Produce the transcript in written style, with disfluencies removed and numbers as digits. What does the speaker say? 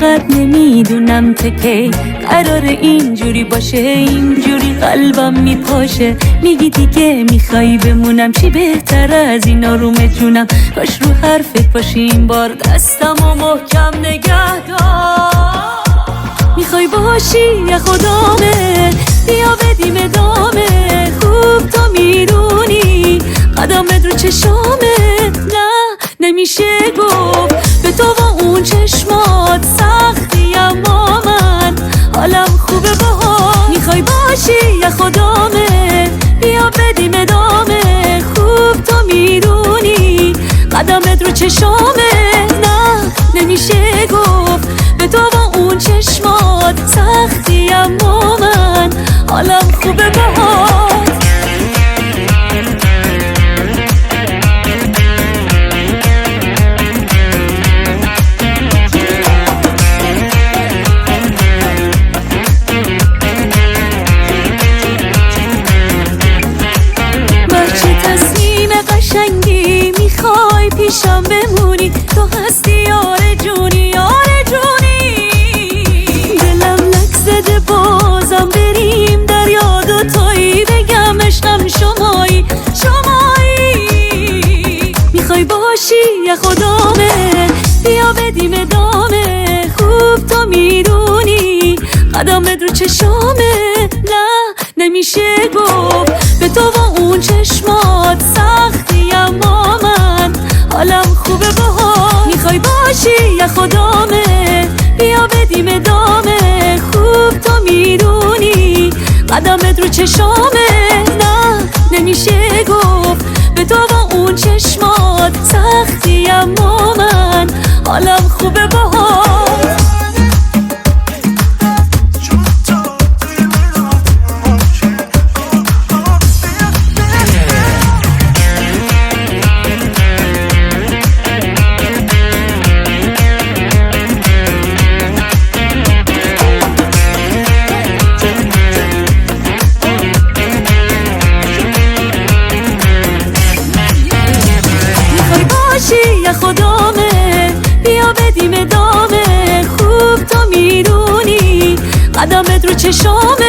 فقط نمیدونم تکی قرار اینجوری باشه، اینجوری قلبم میپاشه. میگی دیگه میخوای بمونم، چی بهتر از این آروم جونم. کاش رو حرفت باشی این بار، دستم و محکم نگه دار. میخوای باشی یا خدامه، بیا بدیم ادامه. خوب تو میدونی قدمت رو چشامه. نه نمیشه گفت به تو و اون چشمات سختی، اما من حالم خوبه باهات. میخوای باشی یا خدامه، بیا بدیم ادامه. خوب تو میدونی قدمت رو چشامه. نه نمیشه گفت به تو و اون چشمات سختی، اما من حالم خوبه باهات. میخوای پیشم بمونی، تو هستی یار جونی، یار جونی. دلم لک زده بازم بریم دریا دوتایی، بگم عشقم شمایی، شمایی. میخوای باشی یا خدامه، بیا بدیم ادامه. خوب تو میدونی قدمت رو چشامه. نه نمیشه گفت به تو و اون چشمات سختی، اما من حالم خوبه باهات. میخوای باشی یا خدامه، بیا بدیم ادامه. خوب تو میدونی قدمت رو چشامه. نه نمیشه گفت به تو و اون چشمات سختی، اما من حالم خوبه باهات. یا خدامه، بیا بدیم ادامه. خوب تو میدونی قدمت رو چشامه.